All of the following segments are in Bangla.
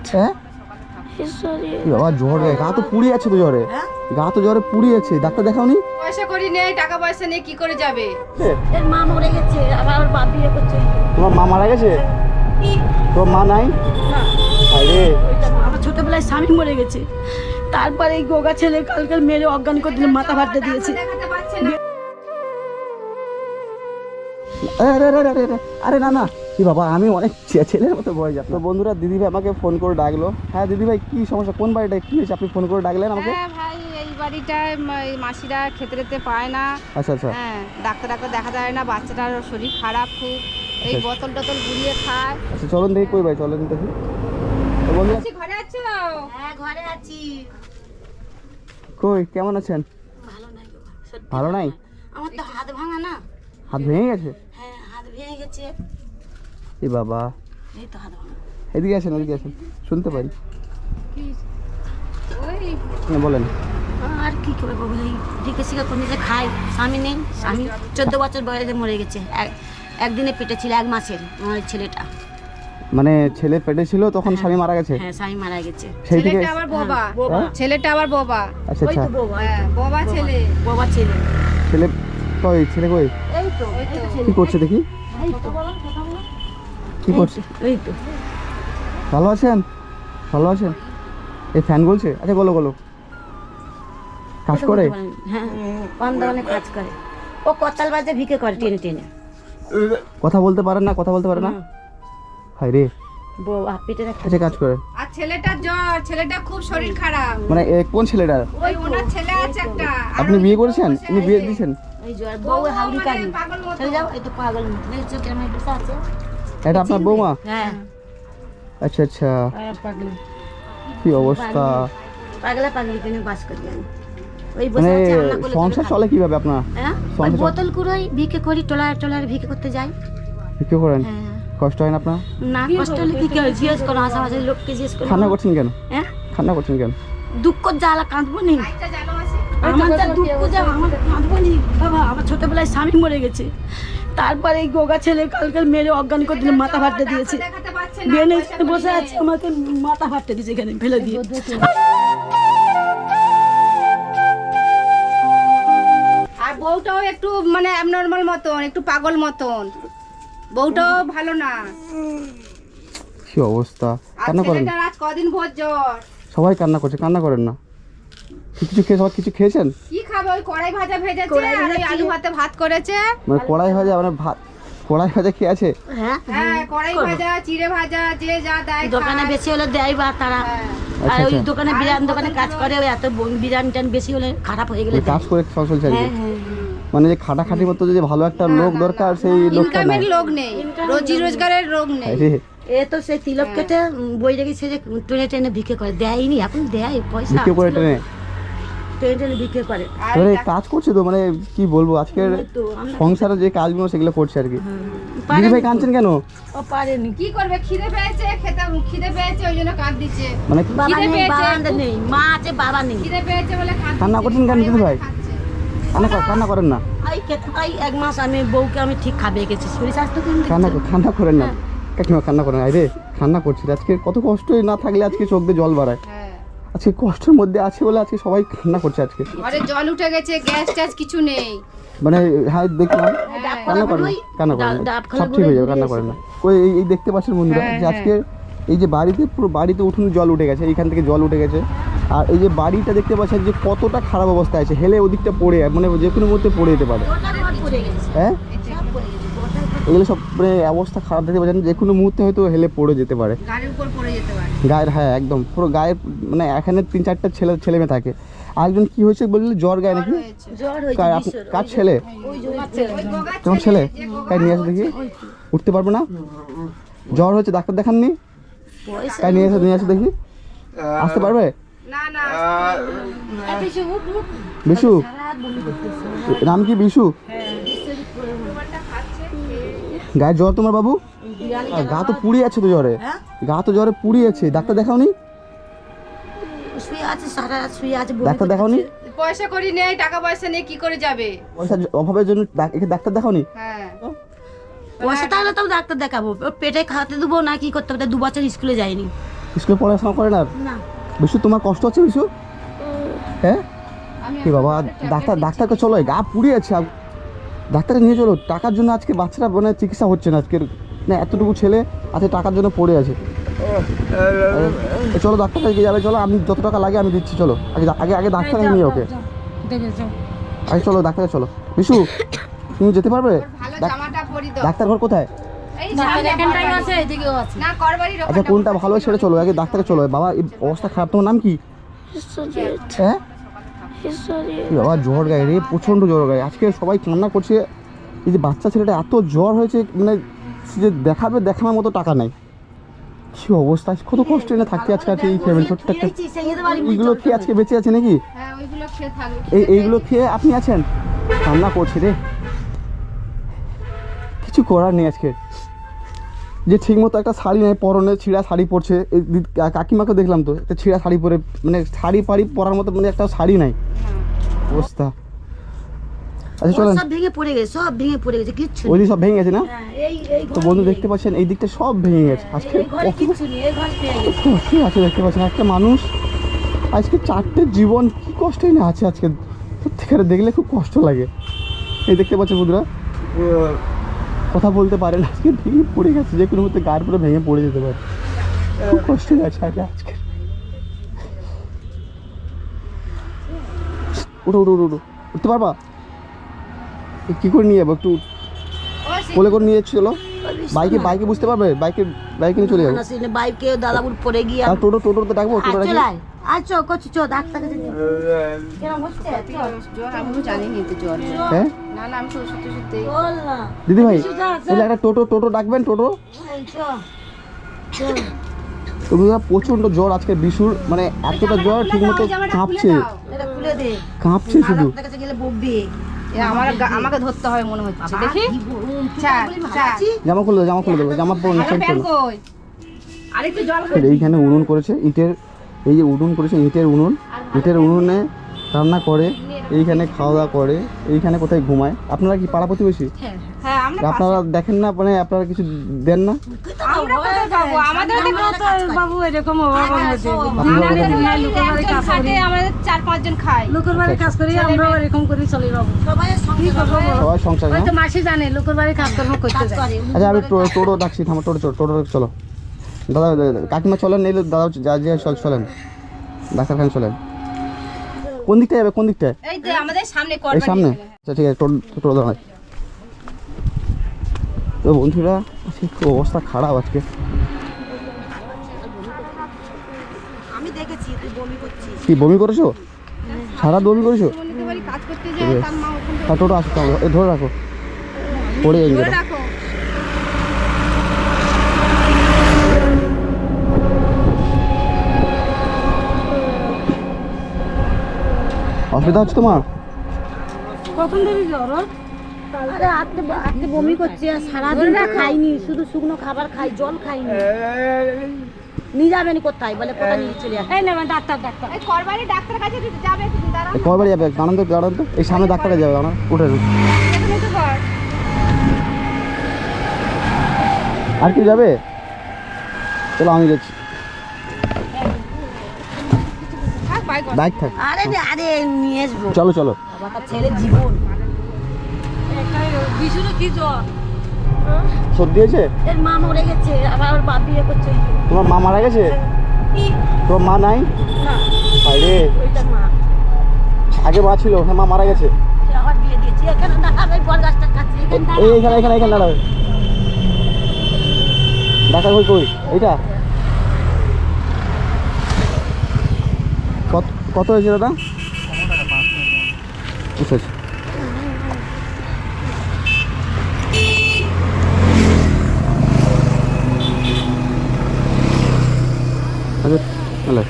হ্যাঁ বাবা জ্বরে গা তো পুড়ে আছে তো জ্বরে গা তো জ্বরে পুড়ে আছে ডাক্তার দেখাওনি পয়সা করি নেই টাকা পয়সা নেই কি করে যাবে এর মা মরে গেছে আবার ওর বাপ বিয়ে করছে তোমার মা মারা গেছে তোর মা নাই আরে আমার ছোটবেলায় স্বামী মরে গেছে তারপরে এই গোগা ছেলে কালকে মেরে অজ্ঞান করে দিলে মাথা ফাটতে দিয়েছে দেখাতে পারছে না আরে আরে আরে আরে আরে না না কি বাবা আমি অনেক ছেলের মতো বয়স তো বন্ধুরা দিদিভাই আমাকে ফোন করে ডাকলো হ্যাঁ দিদিভাই কি সমস্যা কোন বাড়িটা কি হয়েছে আপনি ফোন করে ডাকলেন আমাকে হ্যাঁ ভাই এই বাড়িটায় এই মাসিরা খেতে টেতে পায় না আচ্ছা আচ্ছা হ্যাঁ ডাক্তার দেখা যায় না বাচ্চাটার শরীর খারাপ খুব এই বোতল টতল গুলিয়ে খায় আচ্ছা চলুন দেখি কই ভাই চলেন দেখি তো বন্ধুরা ঘরে আছো হ্যাঁ ঘরে আছি কই কেমন আছেন ভালো নাই গো, সত্যি ভালো নাই আমার তো হাত ভাঙা না হাত ভেঙে গেছে হ্যাঁ হাত ভেঙে গেছে এ বাবা এই তো হাত ভাঙা এদিকে আসেন শুনতে পারি ওই হ্যাঁ বলেন আর কি করে বলবো এই ঢিকে শিখে কোন যে খাই স্বামী নেই স্বামী 14 বছর বয়সে মরে গেছে একদিনে পেটে ছিল 1 মাসের আমার ছেলেটা মানে ছেলে পেটে ছিল তখন স্বামী মারা গেছে হ্যাঁ স্বামী মারা গেছে সেই থেকে ছেলেটা আবার বোবা হ্যাঁ? ছেলেটা আবার বোবা আচ্ছা ওই আচ্ছা তো বৌমা হ্যাঁ বোবা ছেলে বাবা ছেলে ছেলে ছেলে কই এই তো কি করছে দেখি এই তো কি করছে এই তো ভালো আছেন এই ফ্যান বলছে আচ্ছা বলো কাজ করে হ্যাঁ পান দোকানে কাজ করে ও কতাল বাজে ভিকে করে টেনে টেনে কথা বলতে পারে না হায় রে বউ পেটে রাখতে আচ্ছা কাজ করে আর ছেলেটার জ্বর ছেলেটা খুব শরীর খারাপ মানে কোন ছেলেটা ওই ওনার ছেলে আছে একটা আপনি বিয়ে করেছেন উনি বিয়ে দিয়েছেন এই জোয়ার বউ হাউরি কানি পাগল মতো। চলে যাও এই তো পাগল এই চোখের আমার বসে আছে এটা আপনার বৌমা হ্যাঁ আচ্ছা আচ্ছা পাগল কি অবস্থা পাগলা কেন বাস করি আমি ওই বসে মানে আছে রান্না করে সংসার চলে কিভাবে আপনার হ্যাঁ ওই সংসার- বোতল কুড়োই ভিকে করি টলার ভিকে করতে যাই কি করেন হ্যাঁ কষ্ট হয় না আপনার না কষ্ট হলে কি করে জিজ্ঞেস করো আশেপাশের লোককে জিজ্ঞেস করো কান্না করছেন কেন হ্যাঁ কেন দুঃখ জ্বালা কাঁদবো নি একটা জানো আছে আমার যা দুঃখ যা আমার কাঁদবো নি বাবা আমার ছোটবেলায় স্বামী মরে গেছে তারপরে এই গোগা ছেলে কালকে মেরে অজ্ঞান করে দিলে মাথা ফাটতে দিয়েছে দেখাতে পারছে না বেনে বসে আছে আমাকে মাথা ফাটতে দিয়েছে এখানে ফেলে দিয়ে আর বউটাও একটু মানে অ্যাবনর্মাল মতন একটু পাগল মতন বউটাও ভালো না কি অবস্থা আর কান্না করেন ছেলেটার আজ কদিন ভোর জ্বর সবাই কান্না করছে কান্না করেন না কিছু খেয়েছেন কি খাবে ওই কড়াই ভাজা ভেজেছে আর ওই আলু ভাতে ভাত করেছে মানে কড়াই ভাজা খেয়ে আছে হ্যাঁ হ্যাঁ কড়াই ভাজা চিড়ে ভাজা যে যা দেয় দোকানে খায়। বেশি হলে দেয় বা তারা হ্যাঁ। আর ওই আচ্ছা। দোকানে বিরিয়ানি দোকানে কাজ করে ওই এত বিরিয়ানি টান বেশি হলে খারাপ হয়ে গেলে ওই কাজ করে সংসার চলছে হ্যাঁ হ্যাঁ মানে যে খাটাখাটির মতো যে ভালো একটা লোক দরকার সেই লোকটা নাই ইনকামের লোক নেই রোজি রোজগারের লোক নেই আরে এ তো সেই তিলক কেটে বই রেখেছে যে টেনে টেনে ভিক্ষে করে দেয়নি এখন দেয় পয়সা ভিক্ষে করে টেনে টেনে টেনে ভিক্ষে করে আর মানে কাজ করছে তো মানে কি বলবো আজকের তো আমি- সংসারে যে কাজগুলো সেগুলো করছে আর কি পারেনি দিদি ভাই কাঁদছেন কেন ও পারেনি কি করবে খিদে পেয়েছে খিদে পেয়েছে ওই জন্য কাঁদ দিচ্ছে মানে বাবা খিদে নেই পেয়েছে, বাবা নেই মা আছে বাবা নেই খিদে পেয়েছে বলে কাঁদ কান্না করছেন কেন দিদি ভাই কান্না করেন না এই 1 মাস আমি বউকে আমি ঠিক খাবে গেছি শরীর স্বাস্থ্য কেমন কান্না করেন না কাকিমা কান্না করেন আরে কান্না করছি আজকে কত কষ্টই না থাকলে আজকে চোখ দিয়ে জল বাড়ায় হ্যাঁ আজকে কষ্টের মধ্যে আছে বলে আজকে সবাই কান্না করছে আজকে ঘরে জল উঠে গেছে গ্যাস ট্যাস কিছু নেই মানে হ্যাঁ দেখলাম কান্না করেন না, কান্না করেন না। ডাব খালা সব ঠিক হয়ে যাবে বলে কান্না করেন না ওই এই দেখতে পাচ্ছেন বন্ধুরা যে আজকে এই যে পুরো বাড়িতে উঠুন জল উঠে গেছে এইখান থেকে জল উঠে গেছে আর এই যে বাড়িটা দেখতে পাচ্ছেন যে কতটা খারাপ অবস্থায় আছে হেলে ওদিকটা পড়ে মানে যে কোনো মুহূর্তে পড়ে যেতে পারে হ্যাঁ এগুলো সব মানে অবস্থা খারাপ দেখতে পাচ্ছেন যে কোনো মুহূর্তে হয়তো হেলে পড়ে যেতে পারে গাড়ির উপর পড়ে যেতে পারে গায়ের হ্যাঁ একদম পুরো গায়ের মানে এখানে 3-4টা ছেলে মেয়ে থাকে আরেকজন কি হয়েছে বললে জ্বর গায়ে নাকি জ্বর কার ছেলে ওই গোগা তোমার ছেলে তাই নিয়ে আসো দেখি উঠতে পারবে না জ্বর হয়েছে ডাক্তার দেখাননি তাই নিয়ে আসো দেখি আসতে পারবে না না বিশু নাম কি বিশু গায়ে জ্বর তোমার বাবু আর গা তো পুড়ে আছে তো জ্বরে পুড়ে আছে ডাক্তার দেখাওনি শুয়ে আছে সারা রাত শুয়ে আছে ডাক্তার দেখাওনি পয়সা করি নেই টাকা পয়সা নেই কি করে যাবে পয়সার অভাবের জন্য ডাক্তার দেখাওনি হ্যাঁ পয়সা থাকলে তাও ডাক্তার দেখাবো, ওর পেটে খাওয়াতে দেবো না কি করতে হবে, 2 বছর স্কুলে যায়নি। স্কুলে পড়াশোনা করে না? না বিশু তোমার কষ্ট হচ্ছে বিশু? হ্যাঁ কি বাবা, ডাক্তারকে চলো, গা পুড়ে আছে, ডাক্তারে নিয়ে চলো। টাকার জন্য আজকে বাচ্চারা মানে চিকিৎসা হচ্ছে না আজকের, না এতটুকু ছেলে আজকে টাকার জন্য পড়ে আছে। চলো ডাক্তার কাছে যাবে, চলো আমি যত টাকা লাগে আমি দিচ্ছি, চলো আগে আগে আগে ডাক্তারকে নিয়ে ওকে আগে চলো ডাক্তারে চলো। বিশু তুমি যেতে পারবে? ভালো জামাটা পরি দাও। ডাক্তার ঘর কোথায়? এই এখানটাই আছে, এদিকেও আছে। না করবারই রকম। আচ্ছা কোনটা ভালো সেটা চলো, আগে ডাক্তারে চলো। বাবা এই অবস্থা খারাপ, তোমার নাম কি? হ্যাঁ কি বাবা, জ্বর গায়ে রে, প্রচণ্ড জ্বর গায়ে। আজকে সবাই কান্না করছে, এই যে বাচ্চা ছেলেটা এত জ্বর হয়েছে, মানে যে দেখানোর মতো টাকা নেই। কি অবস্থা, কত কষ্ট এনে থাকতে আজকে আছে এই ফ্যামিলি ছোট্ট একটা। এইগুলো খেয়ে আজকে বেঁচে আছে নাকি? হ্যাঁ ওইগুলো খেয়ে থাকবে। এইগুলো খেয়ে আপনি আছেন? কান্না করছে রে, কিছু করার নেই আজকে। যে ঠিক মতো একটা শাড়ি নেই পরনে, ছিঁড়া শাড়ি পরছে। এই কাকিমাকে দেখলাম তো একটা ছিঁড়া শাড়ি পরে, মানে শাড়ি পাড়ি পরার মতো মানে একটা শাড়ি নাই অবস্থা। আচ্ছা চলেন, সব ভেঙে পড়ে গেছে, সব ভেঙে পড়ে গেছে, কিচ্ছু ওই দিক সব ভেঙে গেছে না? এই তো বন্ধু দেখতে পাচ্ছেন এই দিকটা সব ভেঙে গেছে আজকে। ঘরে কিচ্ছু নেই, এই ঘর পেয়ে গেছে। কষ্ট আছে দেখতে পাচ্ছেন, একটা মানুষ আজকে 4টে জীবন কি কষ্টই না আছে আজকে, সত্যিকারে দেখলে খুব কষ্ট লাগে। এই দেখতে পাচ্ছেন বন্ধুরা, কথা বলতে পারে না, আজকে ভেঙে পড়ে গেছে, যে কোনো মধ্যে গার পুরো ভেঙে পড়ে যেতে পারে। খুব কষ্ট আছে আজকে। উঠো উঠো উঠো উঠো, উঠতে পারবা? কি করে নিয়ে যাবো, একটু কোলে করে নিয়ে চলো। বাইকে বুঝতে পারবে? বাইকে নিয়ে চলে যাবো। বাইকে দাদাবুর পরে গিয়ে আর টোটোতে ডাকবো? টোটো ডাকি? আচ্ছা কচি চো ডাক্তার কাছে কেন বসছে? জ্বর আমিও জানি নি তো জ্বর। হ্যাঁ না না আমি তো ওষুধ দেই। বল না দিদি ভাই, তাহলে একটা টোটো ডাকবেন। টোটো তো দাদা প্রচন্ড জ্বর আজকে বিশুর, মানে এতটা জ্বর ঠিক মতো কাঁপছে, এটা খুলে দে, কাঁপছে শুধু। ডাক্তার কাছে গেলে বকবে। আমাকে ধরতে হবে মনে হচ্ছে, দেখি। জামা খুলে দেবো, জামা পরুন, চেঞ্জ করুন। কই আরেকটু জল এইখানে উনুন করেছে ইটের, এই যে উনুন করেছে ইটের উনুনে রান্না করে, এইখানে খাওয়া দাওয়া করে, এইখানে কোথায় ঘুমায়। আপনারা কি পাড়া প্রতিবেশী? হ্যাঁ আমরা আপনারা দেখেন না, মানে আপনারা কিছু দেন না? আমরা কোথায় পাবো? আমাদের বাবু এরকম অভাব হয়েছে, আমাদের 4-5 জন খাই। লোকের বাড়ি কাজ করি, আমরাও এরকম করে চলি বাবু। সবাই কি করবো বলো? সবাই সংসার না? হয়তো মাসি জানে লোকের বাড়ি কাজকর্ম করতে যায়। করে আচ্ছা আমি টোটো ডাকছি, থামো, টোটো চলো। দাদা কাকিমা চলেন, নেই দাদা যা চলেন, ডাক্তারখানে চলেন। কোন দিকটায় যাবে, কোন দিকটায়? এই যে আমাদের সামনে এই করবানি। সামনে? আচ্ছা ঠিক আছে, টোটো দাঁড়ায়। তো বন্ধুরা আজকে খুব অবস্থা খারাপ আজকে। আমি দেখেছি তুই বমি করছিস। কি বমি করেছো? সারা বমি করেছো? সুমনিদের বাড়ি কাজ করতে যায়, তার মা ওখান থেকে হ্যাঁ টোটো আসো, ধরে রাখো, পড়ে যাবে। ধরে রাখো। অসুবিধা হচ্ছে তোমার? কখন দেবি জ্বর? আরে আজকে বমি করছে, আর সারাদিন তো খাইনি, শুধু শুকনো খাবার খাই, জল খাইনি। নিয়ে যাবেনি কোথায় বলে, কোথায় নিয়ে চলে আসে। এই না ডাক্তার এই করবানি ডাক্তার কাছে যাবে, দাঁড়াও। কয়বার যাবে? দাঁড়ান তো, এই সামনে ডাক্তারে যাবে, দাঁড়ান, উঠে এখানে তো কর। আর কি যাবে? চলো আমি যাচ্ছি, থাক বাই কর। বাইক থাক। আরে নিয়ে আসবো, চলো বাবা ছেলে জীবন। বিশুর কি জ্বর? সর্দি হয়েছে? এর মা মরে গেছে, আবার ওর বাপ বিয়ে করছে। তোমার মা মারা গেছে? তোমার মা নাই? না আরে ওইটার মা, আগে মা ছিল, হ্যাঁ মা মারা গেছে। সে আবার বিয়ে দিয়েছে। এখানে দাঁড়াবে, বল গাছটার কাছে এখানে দাঁড়া। এইখানে দাঁড়াবে। ডাক্তার কই? এইটা কত হয়েছে দাদা? আচ্ছা আচ্ছা, হ্যালো।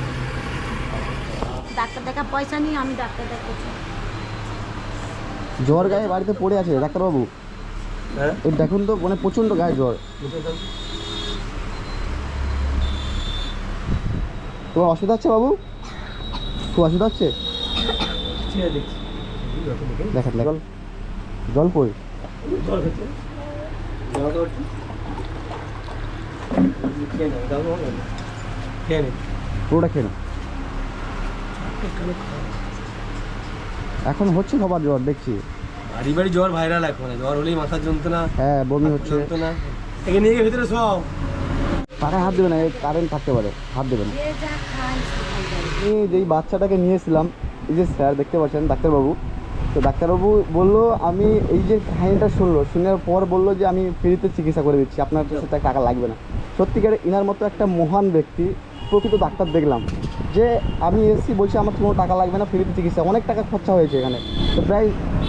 ডাক্তার দেখা পয়সা নিয়ে আমি ডাক্তার দেখাচ্ছি। জ্বর গায়ে বাড়িতে পড়ে আছে ডাক্তারবাবু, এই দেখুন তো, মানে প্রচণ্ড গায়ে জ্বর। তোমার অসুবিধা হচ্ছে বাবু? খুব অসুবিধা হচ্ছে? দেখেন জল কই? পুরোটা খেয়ে নাও। এখন হচ্ছে সবার জ্বর দেখছি। বাড়ি বাড়ি জ্বর ভাইরাল, এখন জ্বর হলেই মাথার যন্ত্রণা, হ্যাঁ বমি হচ্ছে। যন্ত্রণা। একে নিয়ে গিয়ে ভিতরে সব পাখায় হাত দেবে না, কারেন্ট থাকতে পারে, হাত দেবে না। আমি যেই বাচ্চাটাকে নিয়েছিলাম, এই যে স্যার দেখতে পাচ্ছেন ডাক্তারবাবু, তো ডাক্তারবাবু বললো, আমি এই যে কাহিনিটা শোনার পর বললো যে আমি ফ্রিতে চিকিৎসা করে দিচ্ছি, আপনার কাছে টাকা লাগবে না। সত্যিকারে ইনার মতো একটা মহান ব্যক্তি, প্রকৃত ডাক্তার দেখলাম, যে আমি এসেছি বলছি আমার কোনো টাকা লাগবে না, ফ্রিতে চিকিৎসা। অনেক টাকা খরচা হয়েছে এখানে, তো প্রায়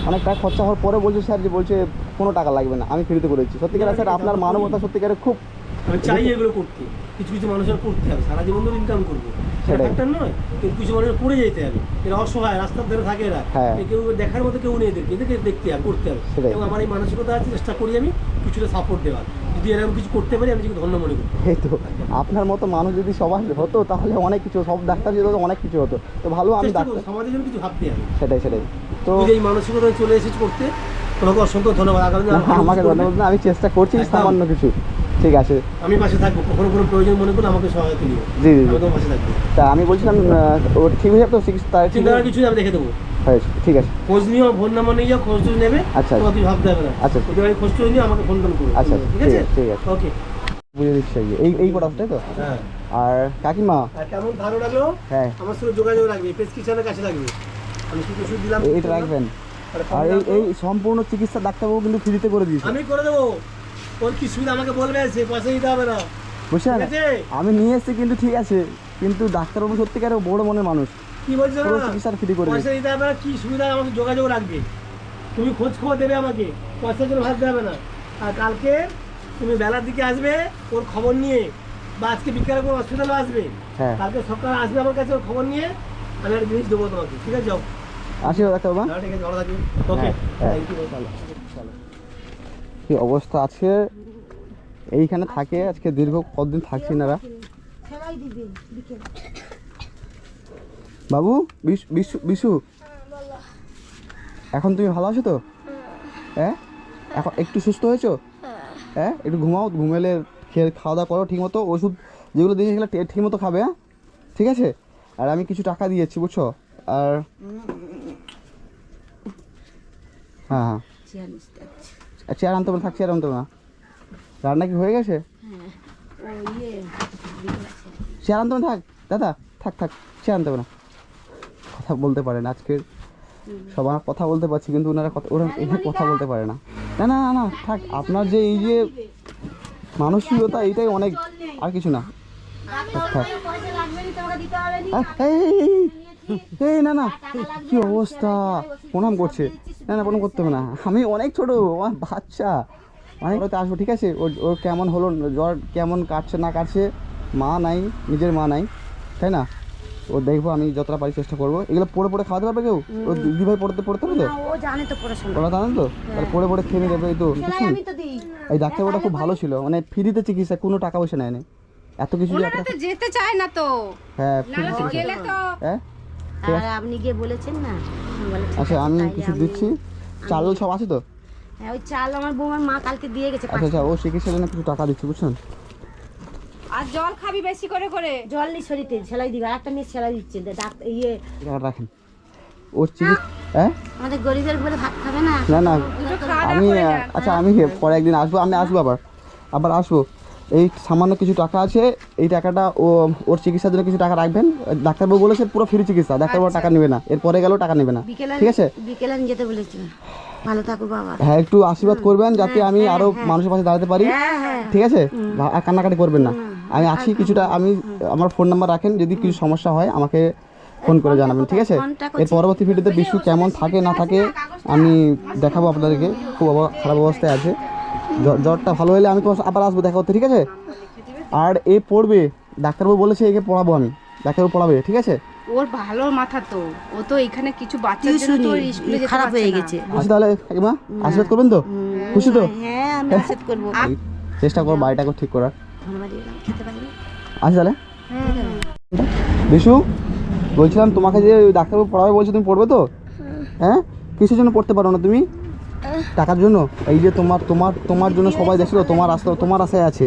অনেক টাকা খরচা হওয়ার পরে বলছে স্যার যে বলছে কোনো টাকা লাগবে না, আমি ফ্রিতে করেছি। সত্যিকারে স্যার আপনার মানবতা সত্যিকারে খুব। আমি চাই এগুলো করতে, কিছু কিছু মানুষের করতে হবে, সারা জীবন ধরে ইনকাম করবো সেটা সেটাই। একটা নয়, কিন্তু কিছু মানুষের পড়ে যেতে হবে, এরা অসহায়, রাস্তার ধারে থাকে এরা, হ্যাঁ। কেউ দেখার মতো কেউ নেই এদেরকে, এদেরকে দেখতে হবে, করতে হবে। সেটাই। এবং আমার এই মানসিকতা আছে, চেষ্টা করি আমি কিছুটা সাপোর্ট দেওয়ার, যদি এরকম কিছু করতে পারি আমি নিজেকে ধন্য মনে করি। এই তো আপনার মতো মানুষ যদি সবাই হতো তাহলে অনেক কিছু, সব ডাক্তার যদি হতো অনেক কিছু হতো। তো ভালো, আমি চেষ্টা করবো ডাক্তার। সমাজের জন্য কিছু ভাবতে হবে। সেটাই সেটাই। তো তুমি যে এই মানসিকতা চলে এসেছি করতে, তোমাকে অসংখ্য ধন্যবাদ। আগামী দিনে আরো ভালো আমাকে কিছু করবে। ধন্যবাদ না, আমি চেষ্টা করছি একদম। সামান্য কিছু। ঠিক আছে, আমি পাশে থাকবো, কখনো কোনো প্রয়োজন মনে করলে আমাকে সহায়তা দিও। জি জি আমি জি। তোমার পাশে থাকবো, তা আমি বলছিলাম ও ঠিক হয়ে যাবে তো, 6 তারিখ চিন্তা করার কিছু নেই, আমি দেখে দেবো। হয়েছে, ঠিক আছে। খোঁজ নিও, ফোন নাম্বার নিয়ে যাও, খোঁজ টোজ নেবে, আচ্ছা। তোমার কিছু ভাবতে হবে না। আচ্ছা। যদি আমি খোঁজ টোজ নিয়ে আমাকে ফোন টোন করো, আচ্ছা, ঠিক আছে? ঠিক আছে। ওকে। বুঝে দিচ্ছি এই কটা তাই তো। হ্যাঁ। আর কাকিমা, আর কেমন ভালো লাগলো, হ্যাঁ আমার সঙ্গে যোগাযোগ রাখবে, প্রেসক্রিপশনের কাছে রাখবে, আমি শুধু ওষুধ দিলাম, এটা রাখবেন। একটা আর ফোন এই রাখবো। এই সম্পূর্ণ চিকিৎসা ডাক্তারবাবু কিন্তু ফ্রিতে করে দিয়েছে, আমি করে দেবো, ওর কি সুবিধা আমাকে বলবে, সে পয়সা দিতে হবে না, বুঝছেন? ঠিক আছে? আমি নিয়ে এসেছি কিন্তু ঠিক আছে, কিন্তু ডাক্তারবাবু সত্যিকারে বড় মনের মানুষ, কি বলছো পুরো না, চিকিৎসা ফ্রি করে পয়সা দিয়েছে। দিতে হবে না, কি সুবিধা আমাকে যোগাযোগ রাখবে, তুমি খোঁজ খবর দেবে আমাকে, পয়সার জন্য ভাবতে হবে না। আর কালকে তুমি বেলার দিকে আসবে ওর খবর নিয়ে, বা আজকে বিকেলে কোনো হসপিটালে আসবে, হ্যাঁ, কালকে সকালে আসবে আমার কাছে ওর খবর নিয়ে, আমি একটা জিনিস দেবো তোমাকে, ঠিক আছে? যাও, আসি ডাক্তারবাবু। যাও, ঠিক আছে, ভালো থাকবে। ওকে, হ্যাঁ। Thank you. কি অবস্থা আছে এইখানে থাকে, আজকে দীর্ঘ কতদিন থাকছি এনারা। সেলাই দিবে বিকেল। বাবু, বিশু, এখন তুমি ভালো আছো তো? হ্যাঁ, এখন একটু সুস্থ হয়েছো? হ্যাঁ, একটু ঘুমাও, ঘুমেলে খাওয়া দাওয়া করো ঠিক মতো, ওষুধ যেগুলো দিয়েছি সেগুলো ঠিক মতো খাবে, হ্যাঁ ঠিক আছে? আর আমি কিছু টাকা দিয়েছি বুঝছো, আর হ্যাঁ হ্যাঁ, চেয়ার আনতে বলে, থাক চেয়ার আনতে না। রান্না কি হয়ে গেছে? চেয়ার আনতে না, থাক দাদা, থাক চেয়ার আনতে না। কথা বলতে পারে না আজকে, সবার কথা বলতে পারছি কিন্তু ওরা এখানে কথা বলতে পারে না। না না না থাক, আপনার যে এই যে মানসিকতা এইটাই অনেক, আর কিছু না। থাক। এই না না, কি অবস্থা, প্রণাম করছে। না না, প্রণাম করতে হবে না, আমি অনেক ছোট, আমার বাচ্চা, অনেক আসবো, ঠিক আছে? ওর কেমন হলো, জ্বর কেমন কাটছে না কাটছে, মা নাই, নিজের মা নাই, তাই না? ও দেখবো, আমি যতটা পারি চেষ্টা করবো। এগুলো পড়ে খাওয়াতে পারবে কেউ? ও দিদিভাই পড়তে হবে তো? ও জানে তো পড়াশোনা। ওরা জানেন তো, তাহলে পড়ে খেয়ে দেবে। এই তো সেলাই আমি তো দিই। এই ডাক্তারবাবুটা খুব ভালো ছিল, মানে ফ্রিতে চিকিৎসা, কোনো টাকা পয়সা নেয়নি, এত কিছু যে ওনারা তো যেতে চায় না তো, হ্যাঁ না ফ্রিতে চিকিৎসা। গেলে তো হ্যাঁ আর আপনি গিয়ে বলেছেন না, আমি বলে ঠিক আচ্ছা, আছে, আমি তাই কিছু আমি- দিচ্ছি, চাল সব আছে তো? হ্যাঁ, ওই চাল আমার বৌমার মা কালকে দিয়ে গেছে। আচ্ছা আচ্ছা, ও চিকিৎসার জন্য কিছু টাকা দিচ্ছি, বুঝছেন? আর জল খাবি বেশি করে করে। জল নি শরীরে সেলাই দিবে, আর একটা মেয়ে সেলাই দিচ্ছে ডাক্তার ইয়ে। টাকা রাখেন, ওর চিকিৎসা। হ্যাঁ আমাদের গরিবের বলে ভাত খাবে না। না না, দুটো খাওয়া দাওয়া আমি করে যান। আচ্ছা, আমি পরে একদিন আসবো, আমি আসবো আবার আসবো। এই সামান্য কিছু টাকা আছে, এই টাকাটা ওর চিকিৎসার জন্য কিছু টাকা রাখবেন। ডাক্তারবাবু বলেছে পুরো ফ্রি চিকিৎসা, ডাক্তারবাবু টাকা নেবে না, এরপরে গেলেও টাকা নেবে না, বিকেলে ঠিক আছে? বিকেলে যেতে বলেছিল। ভালো থাকো বাবা। হ্যাঁ, একটু আশীর্বাদ করবেন যাতে আমি আরো মানুষের পাশে দাঁড়াতে পারি, হ্যাঁ হ্যাঁ। ঠিক আছে? আর কান্নাকাটি করবেন না, আমি আছি কিছুটা। আমি আমার ফোন নাম্বার রাখেন, যদি কিছু সমস্যা হয় আমাকে ফোন করে জানাবেন, ঠিক আছে? এর পরবর্তী ভিডিওতে বিশু কেমন থাকে না থাকে আমি দেখাবো আপনাদেরকে, খুব খারাপ অবস্থায় আছে। জ্বরটা ভালো হলে আমি তোমার আবার আসবো দেখা করতে, ঠিক আছে? আর এ পড়বে, ডাক্তারবাবু বলেছে একে পড়াবো আমি, ডাক্তারবাবু পড়াবে, ঠিক আছে? ওর ভালো মাথা তো, ও তো এখানে কিছু বাচ্চার জন্য তো ওর স্কুলে যেতে খারাপ হয়ে পারছে না। গেছে। আসি তাহলে কাকিমা, আশীর্বাদ করবেন তো? খুশি তো? হ্যাঁ, আমি আশীর্বাদ করবো। চেষ্টা করো বাড়িটাকে ঠিক করার। ধন্যবাদ, খেতে পারি। আসি তাহলে। বিশু, বলছিলাম তোমাকে যে ডাক্তারবাবু পড়াবে বলছে, তুমি পড়বে তো? হ্যাঁ, কিসের জন্য পড়তে পারো না তুমি? টাকার জন্য? এই যে তোমার তোমার তোমার জন্য সবাই দেখছিল, তোমার আশায় আছে।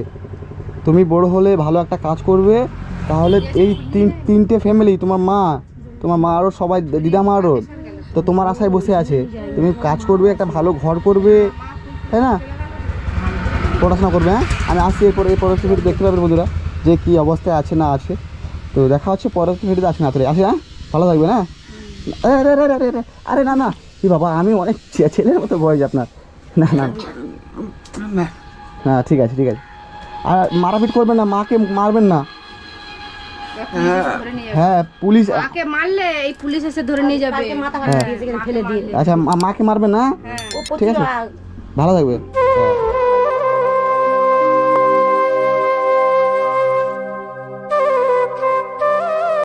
তুমি বড় হলে ভালো একটা কাজ করবে, তাহলে এই তিনটে ফ্যামিলি, তোমার মা আরও সবাই, দিদামা আরও, তো তোমার আশায় বসে আছে। তুমি কাজ করবে, একটা ভালো ঘর করবে, তাই না? পড়াশোনা করবে। হ্যাঁ, আমি আসছি পরবর্তী ভিডিও দেখতে পাবেন বন্ধুরা যে কী অবস্থায় আছে না আছে। তো দেখা হচ্ছে পরবর্তী ভিডিওতে। আসেন আসলে আসি। হ্যাঁ, ভালো থাকবেন। হ্যাঁ, আরে না না, কি বাবা, আমি অনেক ছেলের মতো বয়স আপনার। না না হ্যাঁ, ঠিক আছে ঠিক আছে। আর মারাপিট করবেন না, মাকে মারবেন না। ধরে নিয়ে যাবে। হ্যাঁ, পুলিশ। মাকে মারলে এই পুলিশ এসে ধরে নিয়ে যাবে। কালকে মাথা ফাটা দিয়েছে, এখানে ফেলে দিয়ে। আচ্ছা, মাকে মারবেন না। হ্যাঁ। ও ঠিক আছে, প্রচুর ভালো থাকবে।